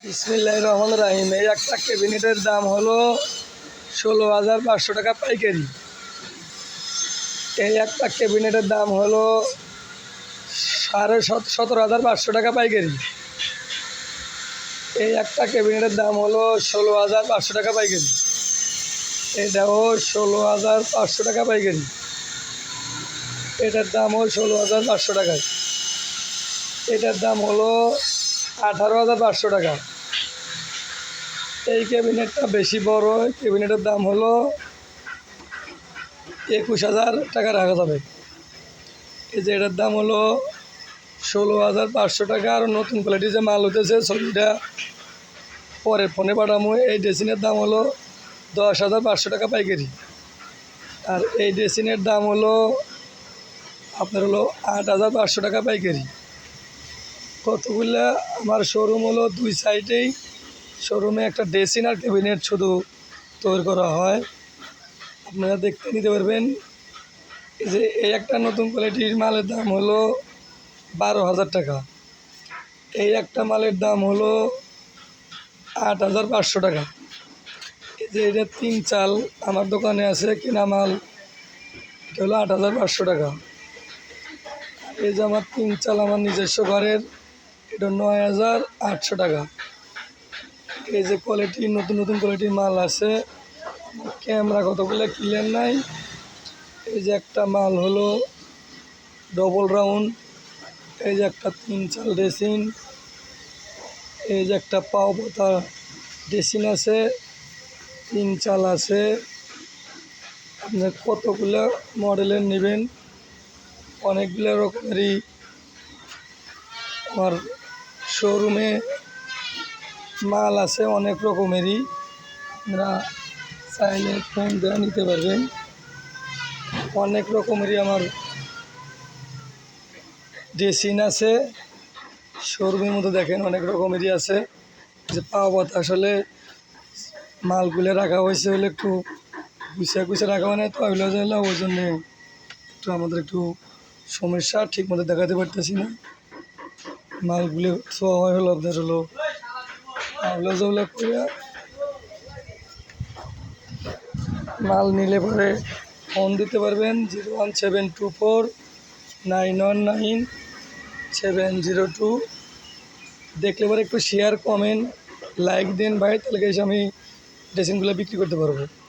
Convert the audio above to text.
বিসমিল্লাহির রহমানির রহিম। এই একটা ক্যাবিনেটের দাম হলো ১৬,৫০০ টাকা পাইকারি। এই একটা ক্যাবিনেটের দাম হলো ১৭,৫০০ টাকা পাইকারি। এই একটা ক্যাবিনেটের দাম হলো ১৬,৫০০ টাকা পাইকারি। এটাও ১৬,৫০০ টাকা পাইকারি। এটার দাম হলো ১৬,৫০০ টাকায়। এটার দাম হলো ১৮,৫০০ টাকা। এই ক্যাবিনেটটা বেশি বড়, ক্যাবিনেটের দাম হলো ২১,০০০ টাকা রাখা যাবে। এই যে এটার দাম হলো ১৬,৫০০ টাকা। আর নতুন কোয়ালিটির যে মাল হতেছে ছবিটা পরে ফোনে পাঠামো। এই ড্রেসিনের দাম হলো ১০,৫০০ টাকা পাইকারি। আর এই ড্রেসিনের দাম হলো আপনার হলো ৮,৫০০ টাকা পাইকারি। কতগুলো আমার শোরুম হলো দুই সাইডেই। শোরুমে একটা ড্রেসিং আর ক্যাবিনেট শুধু তৈরি করা হয়, আপনারা দেখতে নিতে পারবেন। এই যে এই একটা নতুন কোয়ালিটির মালের দাম হলো ১২,০০০ টাকা। এই একটা মালের দাম হলো ৮,৫০০ টাকা। এই যে এটা ৩ চাল আমার দোকানে আছে কেনা মাল, এটা হলো ৮,৫০০ টাকা। এই যে আমার ৩ চাল আমার নিজস্ব ঘরের, এটা ৯,৮০০ টাকা। এই যে কোয়ালিটি নতুন নতুন কোয়ালিটির মাল আছে, ক্যামেরা কতগুলো ক্লিয়ার নাই। এই যে একটা মাল হলো ডবল রাউন্ড, এই যে একটা ৩ চাল ড্রেসিং, এই যে একটা পাও পাতা ড্রেসিং আছে, ৩ চাল আছে। আপনার কতগুলো মডেলের নেবেন, অনেকগুলো রকমেরই আমার শোরুমে মাল আছে, অনেক রকমেরই। আপনারা চাইলে ফোন দেওয়া নিতে পারবেন। অনেক রকমেরই আমার ড্রেসিং আছে শোরুমের মধ্যে, দেখেন অনেক রকমেরই আছে। যে পাওয়া পাতা আসলে মালগুলো রাখা হয়েছে হলে একটু গুছিয়ে রাখা হয় না, তো ওইগুলো যাইলে ওই জন্যে একটু আমাদের একটু সমস্যা, ঠিক মতো দেখাতে পারতেছি না। মালগুলো ছোঁয়া হয় হলো আপনার হলো ওগুলো যেগুলো করে মাল নিলে পরে ফোন দিতে পারবেন 01724919702। দেখলে পরে একটু শেয়ার কমেন্ট লাইক দেন ভাই, তাহলে এসে আমি ড্রেসিংগুলো বিক্রি করতে পারবো।